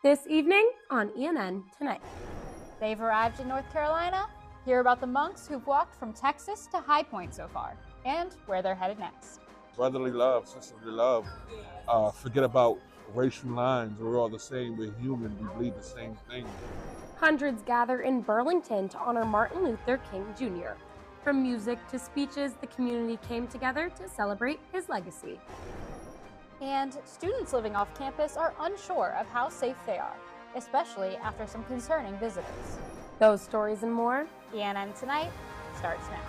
This evening on ENN Tonight. They've arrived in North Carolina. Hear about the monks who've walked from Texas to High Point so far, and where they're headed next. Brotherly love, sisterly love. Forget about racial lines. We're all the same. We're human. We bleed the same thing. Hundreds gather in Burlington to honor Martin Luther King Jr. From music to speeches, the community came together to celebrate his legacy. And students living off campus are unsure of how safe they are, especially after some concerning visitors. Those stories and more. ENN Tonight starts now.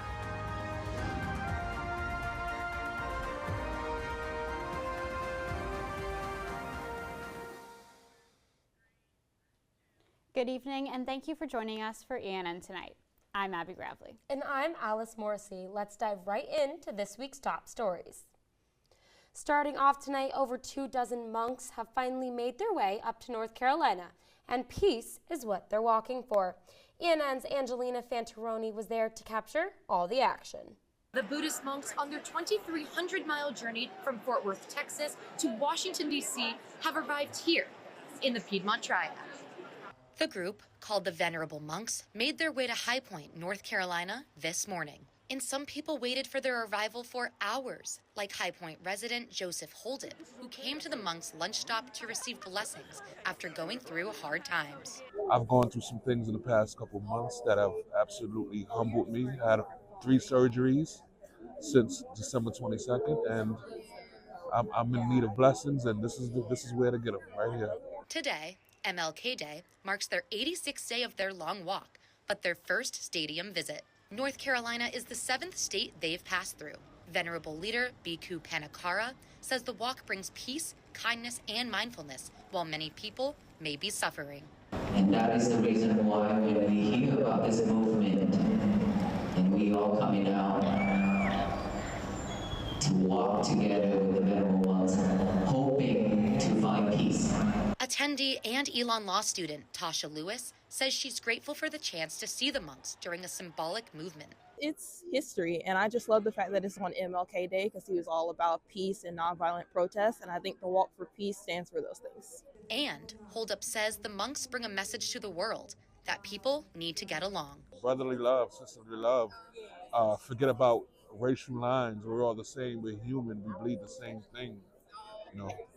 Good evening, and thank you for joining us for ENN Tonight. I'm Abbie Gravely. And I'm Alice Morrissey. Let's dive right into this week's top stories. Starting off tonight, over 24 monks have finally made their way up to North Carolina, and peace is what they're walking for. ENN's Anjolina Fantaroni was there to capture all the action. The Buddhist monks on their 2,300-mile journey from Fort Worth, Texas to Washington, D.C. have arrived here in the Piedmont Triad. The group, called the Venerable Monks, made their way to High Point, North Carolina this morning. And some people waited for their arrival for hours, like High Point resident Joseph Holden, who came to the monks' lunch stop to receive blessings after going through hard times. I've gone through some things in the past couple months that have absolutely humbled me. I had 3 surgeries since December 22nd, and I'm in need of blessings, and this is where to get them, right here. Today, MLK Day, marks their 86th day of their long walk, but their first stadium visit. North Carolina is the 7th state they've passed through. Venerable leader Bhikkhu Panagakos says the walk brings peace, kindness, and mindfulness, while many people may be suffering. And that is the reason why when we hear about this movement, and we all coming out to walk together with the Venerable Ones, hoping to find peace. Attendee and Elon Law student Tasha Lewis says she's grateful for the chance to see the monks during a symbolic movement. It's history, and I just love the fact that it's on MLK Day because he was all about peace and nonviolent protests, and I think the Walk for Peace stands for those things. And Holdup says the monks bring a message to the world that people need to get along. Brotherly love, sisterly love. Forget about racial lines. We're all the same. We're human. We bleed the same thing.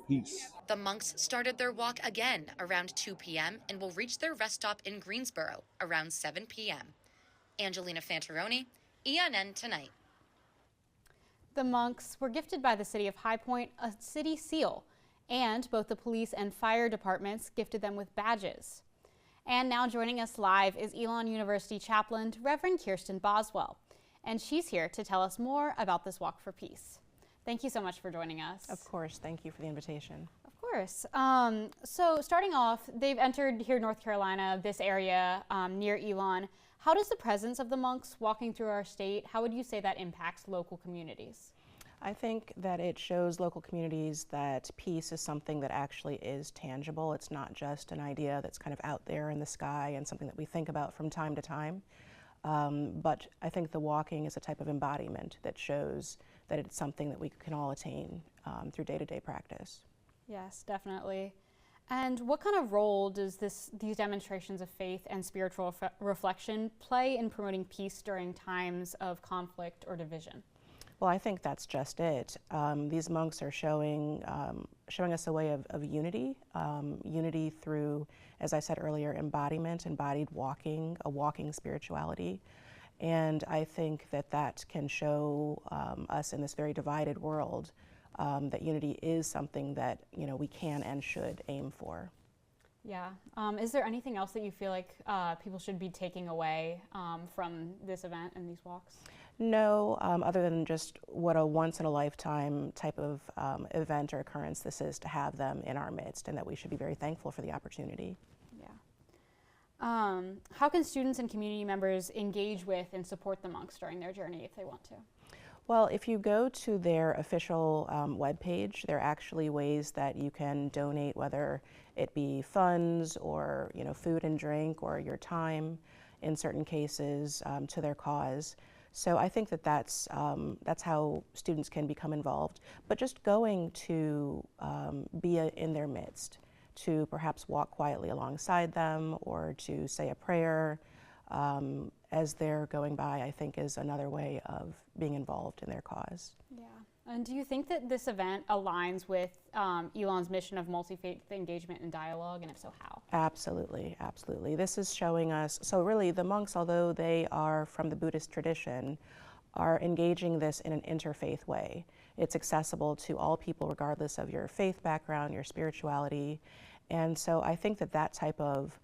Peace. The monks started their walk again around 2 p.m. and will reach their rest stop in Greensboro around 7 p.m. Anjolina Fantaroni, ENN Tonight. The monks were gifted by the city of High Point a city seal, and both the police and fire departments gifted them with badges. And now joining us live is Elon University chaplain Reverend Kirsten Boswell, and she's here to tell us more about this Walk for Peace. Thank you so much for joining us. Of course, thank you for the invitation. Of course. So starting off, they've entered here North Carolina, this area near Elon. How does the presence of the monks walking through our state, how would you say that impacts local communities? I think that it shows local communities that peace is something that actually is tangible. It's not just an idea that's kind of out there in the sky and something that we think about from time to time. But I think the walking is a type of embodiment that shows that it's something that we can all attain through day-to-day practice. Yes, definitely. And what kind of role does these demonstrations of faith and spiritual reflection play in promoting peace during times of conflict or division? Well, I think that's just it. These monks are showing us a way of unity, unity through, as I said earlier, embodied walking, a walking spirituality. And I think that can show us in this very divided world that unity is something that we can and should aim for. Yeah. Is there anything else that you feel like people should be taking away from this event and these walks? No, other than just what a once-in-a-lifetime type of event or occurrence this is to have them in our midst, and that we should be very thankful for the opportunity. How can students and community members engage with and support the monks during their journey if they want to? Well, if you go to their official webpage, there are actually ways that you can donate, whether it be funds or food and drink or your time in certain cases to their cause. So I think that's how students can become involved. But just going to be in their midst, to perhaps walk quietly alongside them or to say a prayer as they're going by, I think is another way of being involved in their cause. Yeah. And do you think that this event aligns with Elon's mission of multi-faith engagement and dialogue, and if so, how? Absolutely, absolutely. This is showing us, so really the monks, although they are from the Buddhist tradition, are engaging this in an interfaith way. It's accessible to all people regardless of your faith background, your spirituality. And so I think that that type of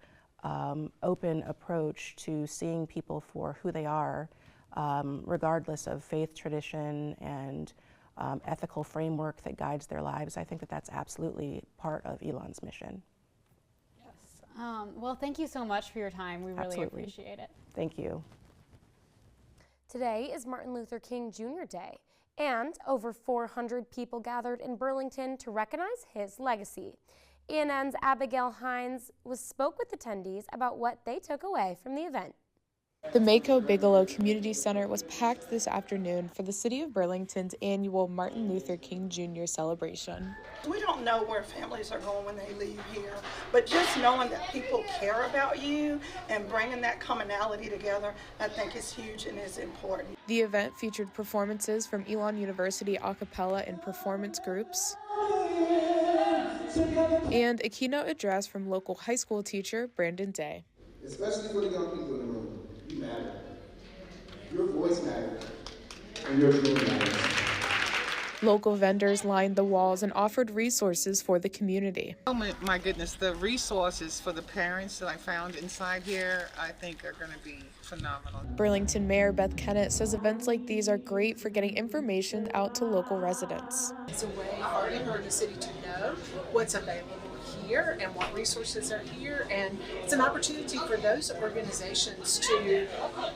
open approach to seeing people for who they are, regardless of faith tradition and ethical framework that guides their lives, I think that that's absolutely part of Elon's mission. Yes. Well, thank you so much for your time. We really Absolutely. appreciate it. Thank you. Today is Martin Luther King Jr. Day, and over 400 people gathered in Burlington to recognize his legacy. ENN's Abigail Hines spoke with attendees about what they took away from the event. The Mako Bigelow Community Center was packed this afternoon for the City of Burlington's annual Martin Luther King Jr. celebration. We don't know where families are going when they leave here, but just knowing that people care about you and bringing that commonality together, I think is huge and is important. The event featured performances from Elon University a cappella and performance groups, and a keynote address from local high school teacher Brandon Day. Especially for the young people in the room, you matter. Your voice matters, and your dream matters. Local vendors lined the walls and offered resources for the community. Oh my goodness, the resources for the parents that I found inside here, I think are going to be phenomenal. Burlington Mayor Beth Kennett says events like these are great for getting information out to local residents. It's a way for the city to know what's available here and what resources are here, and it's an opportunity for those organizations to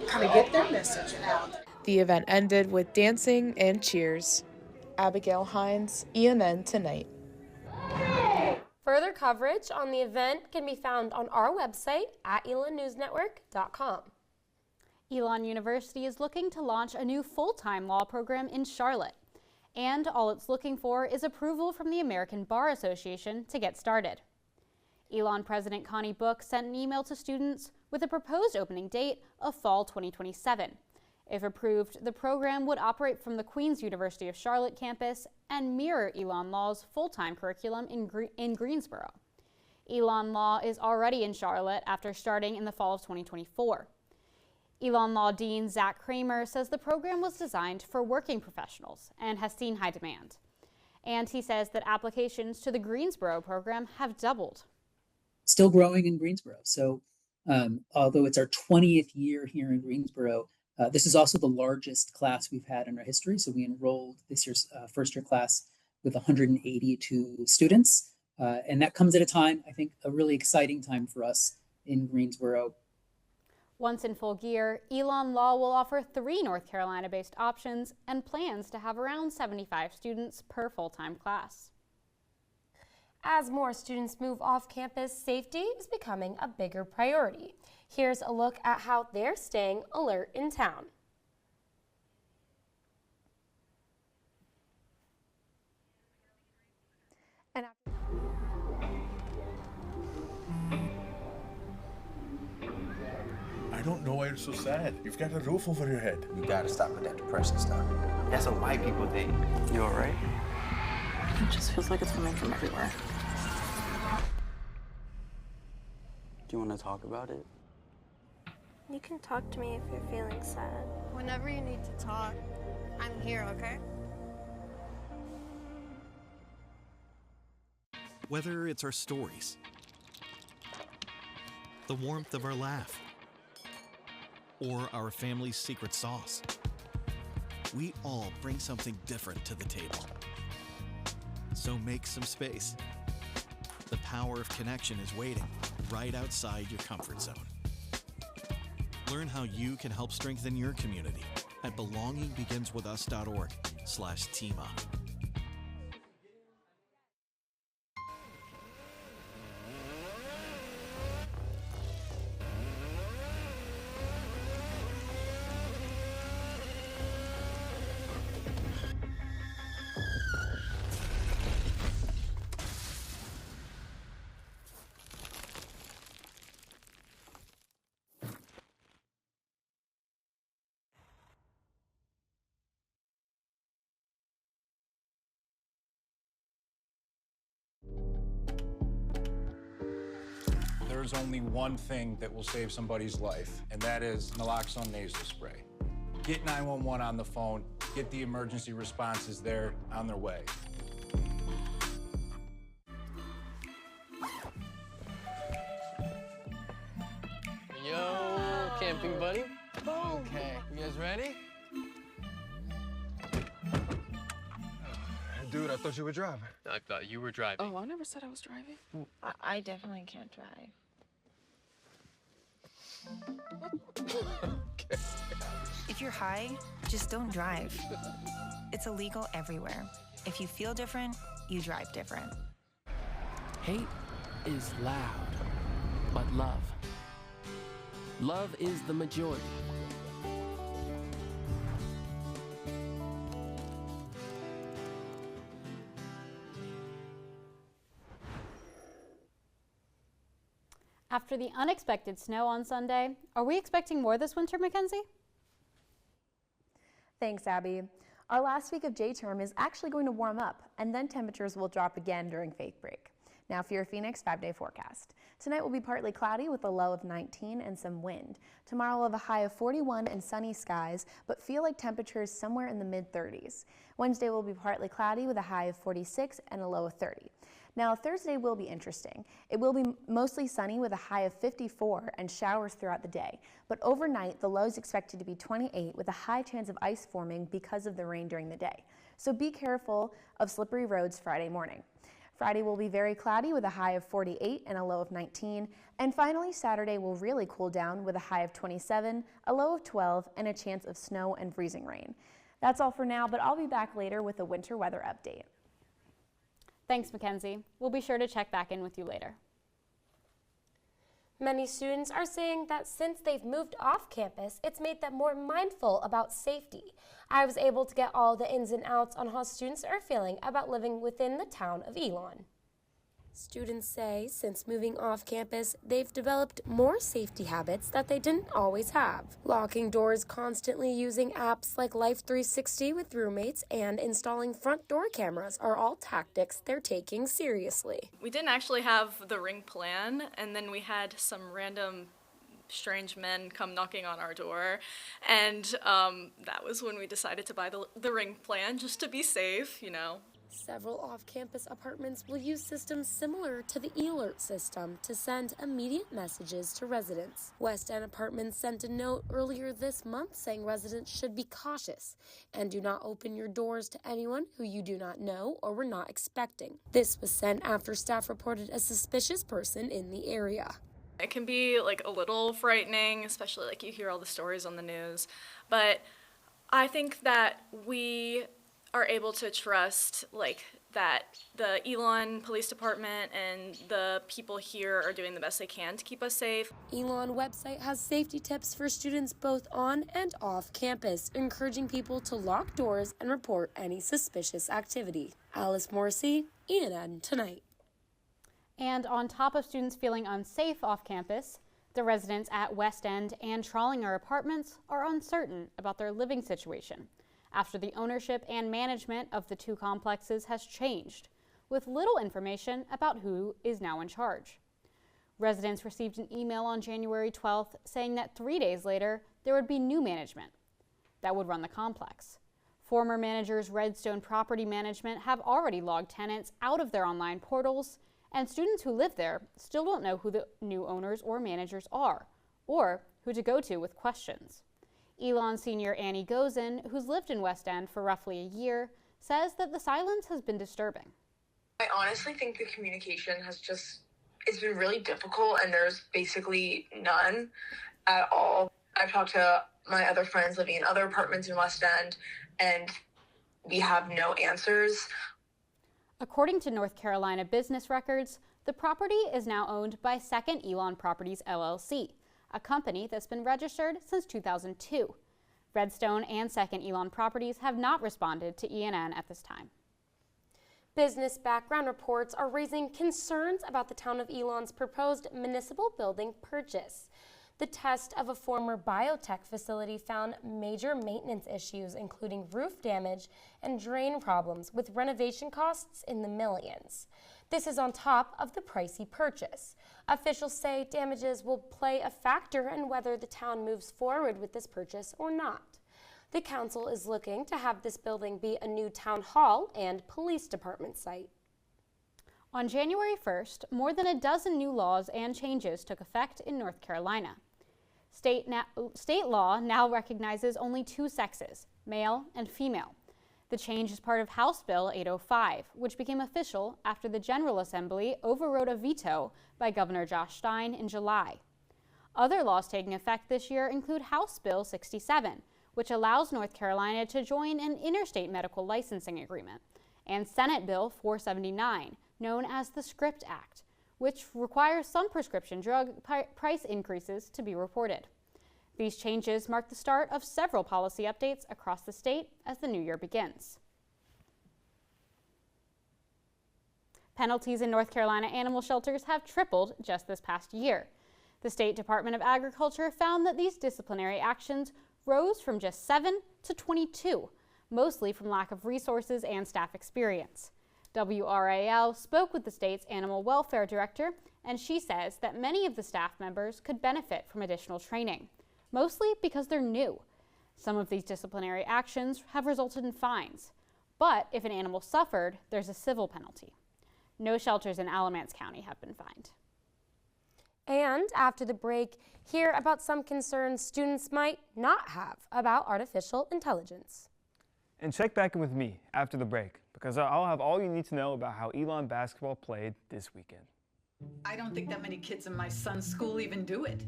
kind of get their message out. The event ended with dancing and cheers. Abigail Hines, ENN Tonight. Further coverage on the event can be found on our website at elonnewsnetwork.com. Elon University is looking to launch a new full-time law program in Charlotte, and all it's looking for is approval from the American Bar Association to get started. Elon President Connie Book sent an email to students with a proposed opening date of fall 2027. If approved, the program would operate from the Queen's University of Charlotte campus and mirror Elon Law's full-time curriculum in Greensboro. Elon Law is already in Charlotte after starting in the fall of 2024. Elon Law Dean Zach Kramer says the program was designed for working professionals and has seen high demand. And he says that applications to the Greensboro program have doubled. Still growing in Greensboro. So although it's our 20th year here in Greensboro, this is also the largest class we've had in our history. So we enrolled this year's first year class with 182 students. And that comes at a time, I think, a really exciting time for us in Greensboro. Once in full gear, Elon Law will offer 3 North Carolina-based options and plans to have around 75 students per full-time class. As more students move off campus, safety is becoming a bigger priority. Here's a look at how they're staying alert in town. I don't know why you're so sad. You've got a roof over your head. You gotta stop with that depression stuff. That's what white people think. You all right? It just feels like it's coming from everywhere. Do you want to talk about it? You can talk to me if you're feeling sad. Whenever you need to talk, I'm here, okay? Whether it's our stories, the warmth of our laugh, or our family's secret sauce, we all bring something different to the table. So make some space. The power of connection is waiting right outside your comfort zone. Learn how you can help strengthen your community at belongingbeginswithus.org/teamup. There's only one thing that will save somebody's life, and that is naloxone nasal spray. Get 911 on the phone, get the emergency responses there on their way. Yo, camping buddy. Okay, you guys ready? Dude, I thought you were driving. I thought you were driving. Oh, I never said I was driving. I definitely can't drive. Okay. If you're high, just don't drive. It's illegal everywhere. If you feel different, you drive different. Hate is loud, but love is the majority. After the unexpected snow on Sunday, are we expecting more this winter, Mackenzie? Thanks, Abbie. Our last week of J-term is actually going to warm up, and then temperatures will drop again during faith break. Now for your Phoenix 5-day forecast. Tonight will be partly cloudy with a low of 19 and some wind. Tomorrow we'll have a high of 41 and sunny skies, but feel like temperatures somewhere in the mid-30s. Wednesday will be partly cloudy with a high of 46 and a low of 30. Now Thursday will be interesting. It will be mostly sunny with a high of 54 and showers throughout the day. But overnight, the low is expected to be 28 with a high chance of ice forming because of the rain during the day. So be careful of slippery roads Friday morning. Friday will be very cloudy with a high of 48 and a low of 19. And finally, Saturday will really cool down with a high of 27, a low of 12, and a chance of snow and freezing rain. That's all for now, but I'll be back later with a winter weather update. Thanks, Mackenzie. We'll be sure to check back in with you later. Many students are saying that since they've moved off campus, it's made them more mindful about safety. I was able to get all the ins and outs on how students are feeling about living within the town of Elon. Students say since moving off campus, they've developed more safety habits that they didn't always have. Locking doors constantly, using apps like Life 360 with roommates, and installing front door cameras are all tactics they're taking seriously. We didn't actually have the ring plan, and then we had some random strange men come knocking on our door, and that was when we decided to buy the ring plan just to be safe, you know. Several off-campus apartments will use systems similar to the e-alert system to send immediate messages to residents. West End Apartments sent a note earlier this month saying residents should be cautious and do not open your doors to anyone who you do not know or were not expecting. This was sent after staff reported a suspicious person in the area. It can be like a little frightening, especially like you hear all the stories on the news, but I think that we are able to trust like that the Elon Police Department and the people here are doing the best they can to keep us safe. Elon website has safety tips for students both on and off campus, encouraging people to lock doors and report any suspicious activity. Alice Morrissey, ENN Tonight. And on top of students feeling unsafe off campus, the residents at West End and Trollinger Apartments are uncertain about their living situation after the ownership and management of the two complexes has changed, with little information about who is now in charge. Residents received an email on January 12th saying that 3 days later, there would be new management that would run the complex. Former managers Redstone Property Management have already logged tenants out of their online portals, and students who live there still don't know who the new owners or managers are, or who to go to with questions. Elon senior Annie Gozen, who's lived in West End for roughly a year, says that the silence has been disturbing. I honestly think the communication it's been really difficult, and there's basically none at all. I've talked to my other friends living in other apartments in West End, and we have no answers. According to North Carolina business records, the property is now owned by Second Elon Properties LLC, a company that's been registered since 2002. Redstone and Second Elon Properties have not responded to ENN at this time. Business background reports are raising concerns about the town of Elon's proposed municipal building purchase. The test of a former biotech facility found major maintenance issues, including roof damage and drain problems, with renovation costs in the millions. This is on top of the pricey purchase. Officials say damages will play a factor in whether the town moves forward with this purchase or not. The council is looking to have this building be a new town hall and police department site. On January 1st, more than a dozen new laws and changes took effect in North Carolina. State law now recognizes only two sexes, male and female. The change is part of House Bill 805, which became official after the General Assembly overrode a veto by Governor Josh Stein in July. Other laws taking effect this year include House Bill 67, which allows North Carolina to join an interstate medical licensing agreement, and Senate Bill 479, known as the SCRIPT Act, which requires some prescription drug price increases to be reported. These changes mark the start of several policy updates across the state as the new year begins. Penalties in North Carolina animal shelters have tripled just this past year. The State Department of Agriculture found that these disciplinary actions rose from just 7 to 22, mostly from lack of resources and staff experience. WRAL spoke with the state's animal welfare director, and she says that many of the staff members could benefit from additional training, mostly because they're new. Some of these disciplinary actions have resulted in fines, but if an animal suffered, there's a civil penalty. No shelters in Alamance County have been fined. And after the break, hear about some concerns students might not have about artificial intelligence. And check back in with me after the break, because I'll have all you need to know about how Elon basketball played this weekend. I don't think that many kids in my son's school even do it.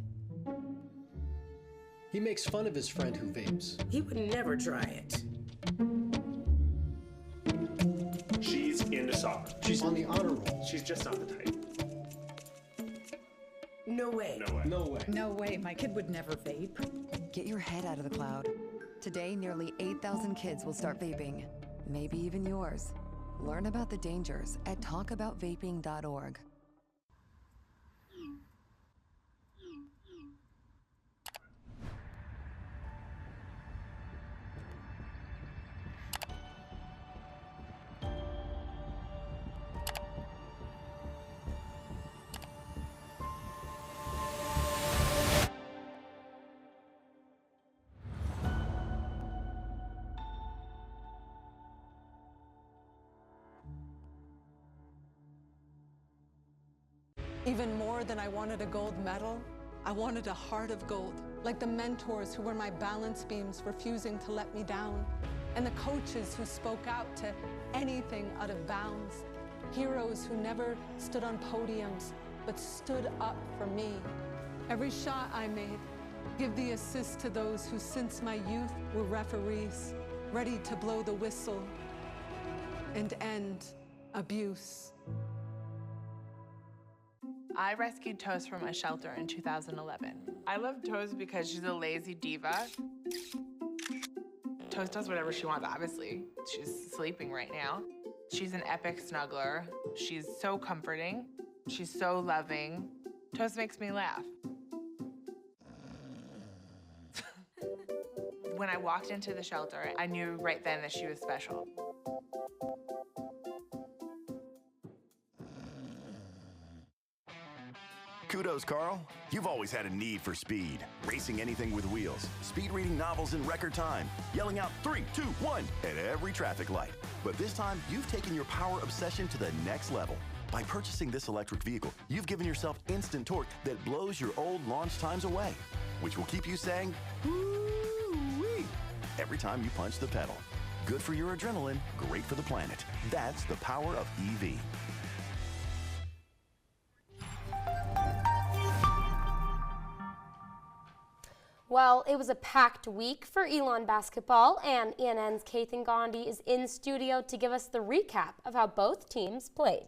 He makes fun of his friend who vapes. He would never try it. She's into soccer. She's on the honor roll. She's just not the type. No way. No way. No way. No way, my kid would never vape. Get your head out of the cloud. Today, nearly 8,000 kids will start vaping, maybe even yours. Learn about the dangers at talkaboutvaping.org. Even more than I wanted a gold medal, I wanted a heart of gold, like the mentors who were my balance beams refusing to let me down, and the coaches who spoke out to anything out of bounds, heroes who never stood on podiums, but stood up for me. Every shot I made, give the assist to those who since my youth were referees, ready to blow the whistle and end abuse. I rescued Toast from a shelter in 2011. I love Toast because she's a lazy diva. Toast does whatever she wants, obviously. She's sleeping right now. She's an epic snuggler. She's so comforting. She's so loving. Toast makes me laugh. When I walked into the shelter, I knew right then that she was special. Kudos, Carl. You've always had a need for speed. Racing anything with wheels, speed reading novels in record time, yelling out 3, 2, 1 at every traffic light. But this time, you've taken your power obsession to the next level. By purchasing this electric vehicle, you've given yourself instant torque that blows your old launch times away, which will keep you saying, "Woo-wee," every time you punch the pedal. Good for your adrenaline, great for the planet. That's the power of EV. Well, it was a packed week for Elon basketball, and ENN's Kathan Gandhi is in studio to give us the recap of how both teams played.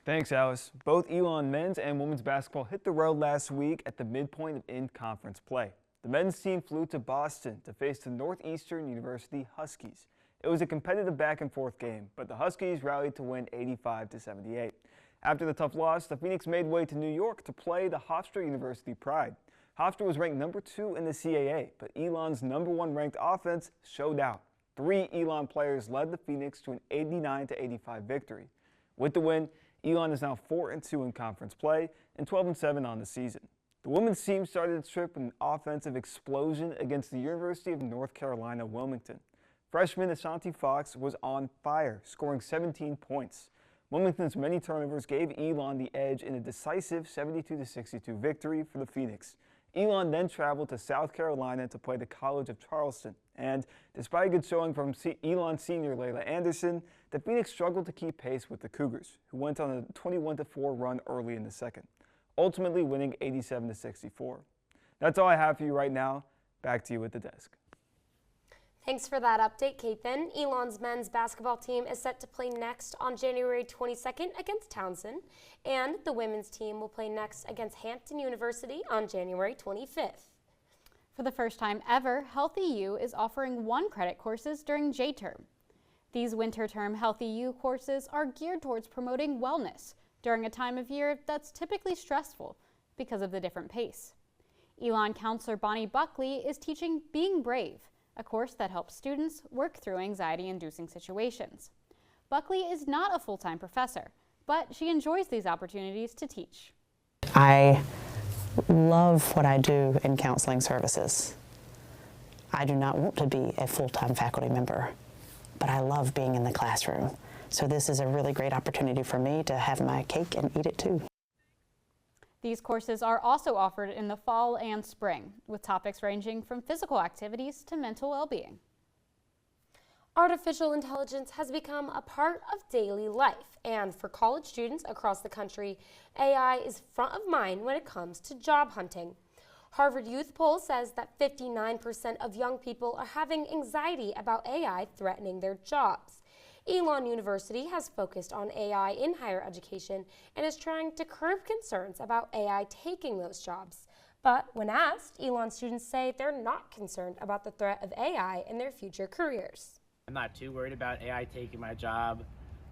Thanks, Alice. Both Elon men's and women's basketball hit the road last week at the midpoint of in-conference play. The men's team flew to Boston to face the Northeastern University Huskies. It was a competitive back-and-forth game, but the Huskies rallied to win 85-78. After the tough loss, the Phoenix made way to New York to play the Hofstra University Pride. Hofstra was ranked number 2 in the CAA, but Elon's number 1 ranked offense showed out. 3 Elon players led the Phoenix to an 89-85 victory. With the win, Elon is now 4-2 in conference play and 12-7 on the season. The women's team started its trip with an offensive explosion against the University of North Carolina, Wilmington. Freshman Ashanti Fox was on fire, scoring 17 points. Wilmington's many turnovers gave Elon the edge in a decisive 72-62 victory for the Phoenix. Elon then traveled to South Carolina to play the College of Charleston, and despite a good showing from Elon's senior Layla Anderson, the Phoenix struggled to keep pace with the Cougars, who went on a 21-4 run early in the second, ultimately winning 87-64. That's all I have for you right now. Back to you at the desk. Thanks for that update, Kathan. Elon's men's basketball team is set to play next on January 22nd against Townsend, and the women's team will play next against Hampton University on January 25th. For the first time ever, Healthy U is offering 1-credit courses during J-term. These winter term Healthy U courses are geared towards promoting wellness during a time of year that's typically stressful because of the different pace. Elon counselor Bonnie Buckley is teaching Being Brave, a course that helps students work through anxiety-inducing situations. Buckley is not a full-time professor, but she enjoys these opportunities to teach. I love what I do in counseling services. I do not want to be a full-time faculty member, but I love being in the classroom. So this is a really great opportunity for me to have my cake and eat it too. These courses are also offered in the fall and spring, with topics ranging from physical activities to mental well-being. Artificial intelligence has become a part of daily life, and for college students across the country, AI is front of mind when it comes to job hunting. Harvard Youth Poll says that 59% of young people are having anxiety about AI threatening their jobs. Elon University has focused on AI in higher education and is trying to curb concerns about AI taking those jobs. But when asked, Elon students say they're not concerned about the threat of AI in their future careers. I'm not too worried about AI taking my job.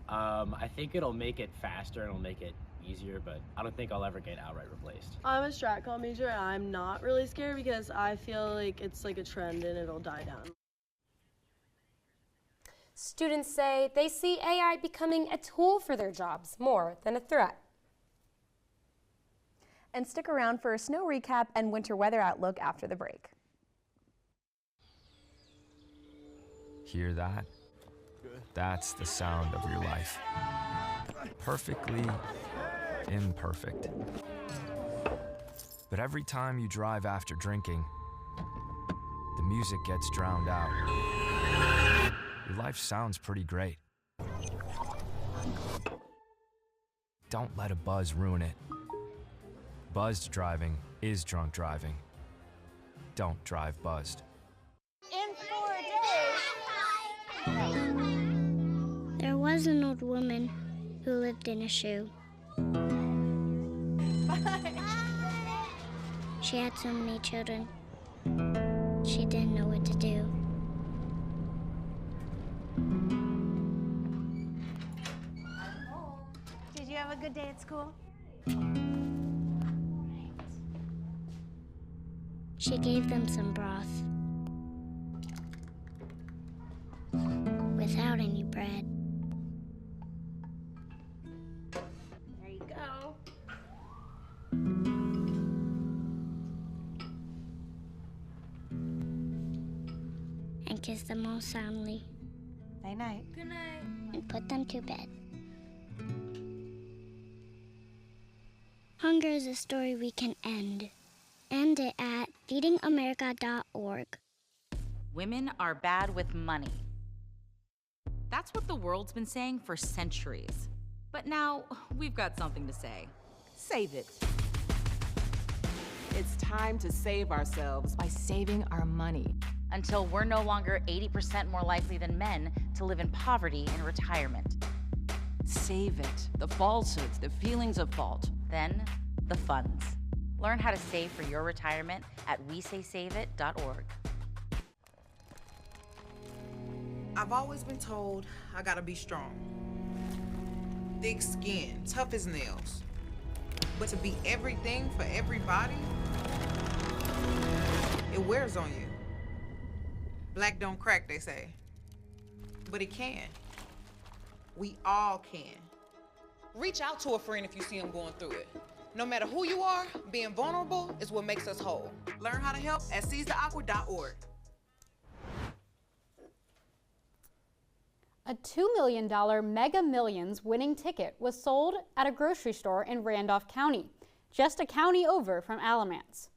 I think it'll make it faster and it'll make it easier, but I don't think I'll ever get outright replaced. I'm a strat comm major and I'm not really scared because I feel like it's like a trend and it'll die down. Students say they see AI becoming a tool for their jobs more than a threat. And stick around for a snow recap and winter weather outlook after the break. Hear that? That's the sound of your life. Perfectly imperfect. But every time you drive after drinking, the music gets drowned out. Your life sounds pretty great. Don't let a buzz ruin it. Buzzed driving is drunk driving. Don't drive buzzed. In 4 days. There was an old woman who lived in a shoe. She had so many children. She didn't know what to do. Did you have a good day at school? She gave them some broth without any bread. There you go. And kissed them all soundly. Night night. Good night. And put them to bed. Hunger is a story we can end. End it at feedingamerica.org. Women are bad with money. That's what the world's been saying for centuries. But now, we've got something to say. Save it. It's time to save ourselves by saving our money. Until we're no longer 80% more likely than men to live in poverty in retirement. Save it. The falsehoods, the feelings of fault. Then, the funds. Learn how to save for your retirement at wesaysaveit.org. I've always been told I gotta be strong. Thick skin, tough as nails. But to be everything for everybody, it wears on you. Black don't crack, they say. But it can. We all can. Reach out to a friend if you see them going through it. No matter who you are, being vulnerable is what makes us whole. Learn how to help at seizetheawkward.org. A $2 million Mega Millions winning ticket was sold at a grocery store in Randolph County, just a county over from Alamance.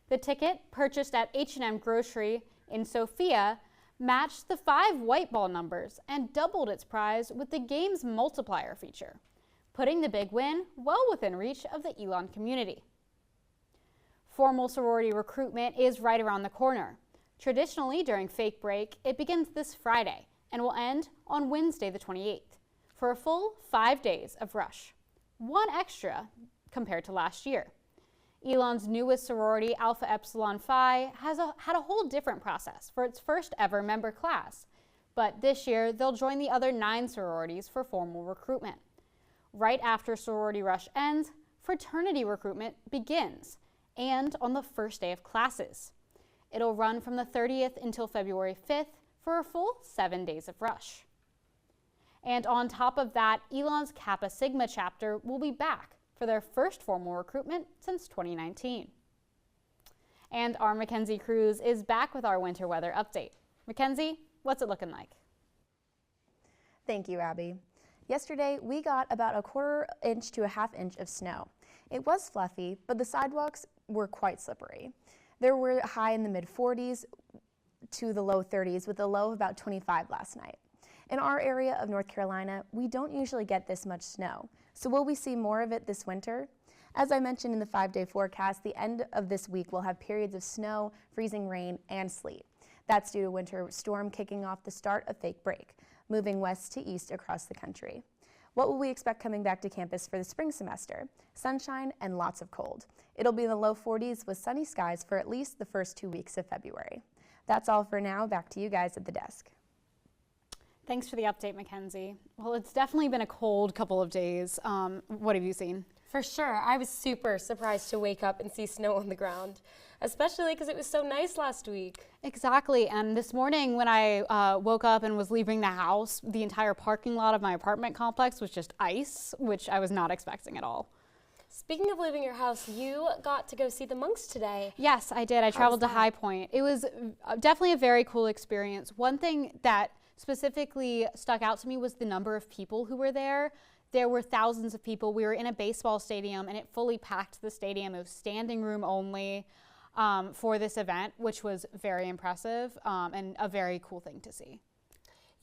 The ticket, purchased at H&M Grocery in Sophia, matched the 5 white ball numbers and doubled its prize with the game's multiplier feature, putting the big win well within reach of the Elon community. Formal sorority recruitment is right around the corner. Traditionally, during Fake Break, it begins this Friday and will end on Wednesday the 28th for a full 5 days of rush, one extra compared to last year. Elon's newest sorority, Alpha Epsilon Phi, had a whole different process for its first ever member class, but this year they'll join the other 9 sororities for formal recruitment. Right after sorority rush ends, fraternity recruitment begins, and on the first day of classes. It'll run from the 30th until February 5th for a full 7 days of rush. And on top of that, Elon's Kappa Sigma chapter will be back for their first formal recruitment since 2019. And our Mackenzie Cruz is back with our winter weather update. Mackenzie, what's it looking like? Thank you, Abbie. Yesterday, we got about a 1/4 inch to a 1/2 inch of snow. It was fluffy, but the sidewalks were quite slippery. There were high in the mid-40s to the low 30s with a low of about 25 last night. In our area of North Carolina, we don't usually get this much snow, so will we see more of it this winter? As I mentioned in the 5-day forecast, the end of this week will have periods of snow, freezing rain, and sleet. That's due to a winter storm kicking off the start of Fake Break, moving west to east across the country. What will we expect coming back to campus for the spring semester? Sunshine and lots of cold. It'll be in the low 40s with sunny skies for at least the first 2 weeks of February. That's all for now. Back to you guys at the desk. Thanks for the update, Mackenzie. Well, it's definitely been a cold couple of days. What have you seen? For sure. I was super surprised to wake up and see snow on the ground, especially because it was so nice last week. Exactly. And this morning when I woke up and was leaving the house, the entire parking lot of my apartment complex was just ice, which I was not expecting at all. Speaking of leaving your house, you got to go see the monks today. Yes, I did. I traveled to High Point. It was definitely a very cool experience. One thing that specifically stuck out to me was the number of people who were there. There were thousands of people. We were in a baseball stadium and it fully packed the stadium. It was standing room only for this event, which was very impressive and a very cool thing to see.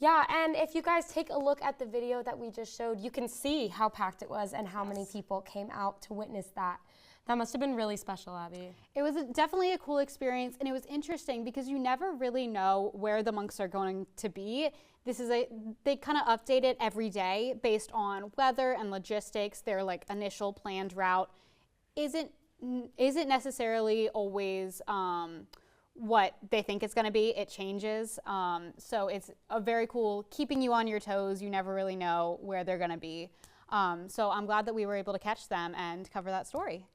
Yeah, and if you guys take a look at the video that we just showed, you can see how packed it was and how many people came out to witness that. That must have been really special, Abbie. It was definitely a cool experience, and it was interesting because you never really know where the monks are going to be. They kind of update it every day based on weather and logistics. Their initial planned route isn't necessarily always what they think it's going to be. It changes. So it's a very cool, keeping you on your toes. You never really know where they're going to be. So I'm glad that we were able to catch them and cover that story.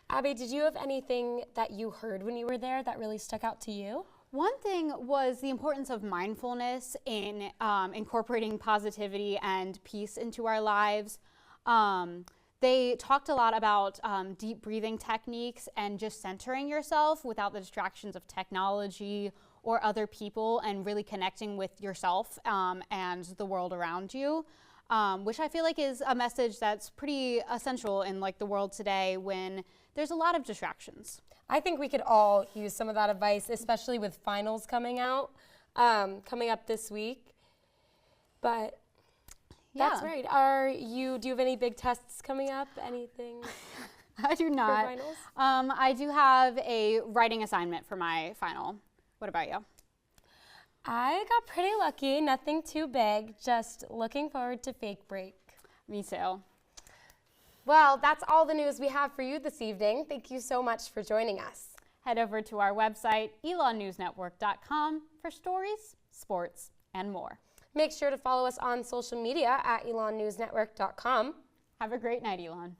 Abbie, did you have anything that you heard when you were there that really stuck out to you? One thing was the importance of mindfulness in incorporating positivity and peace into our lives. They talked a lot about deep breathing techniques and just centering yourself without the distractions of technology or other people, and really connecting with yourself and the world around you, which I feel like is a message that's pretty essential in the world today when there's a lot of distractions. I think we could all use some of that advice, especially with finals coming out, coming up this week. But that's right. Do you have any big tests coming up? Anything? I do not. For finals? I do have a writing assignment for my final. What about you? I got pretty lucky. Nothing too big. Just looking forward to Fake Break. Me too. Well, that's all the news we have for you this evening. Thank you so much for joining us. Head over to our website, elonnewsnetwork.com, for stories, sports, and more. Make sure to follow us on social media at elonnewsnetwork.com. Have a great night, Elon.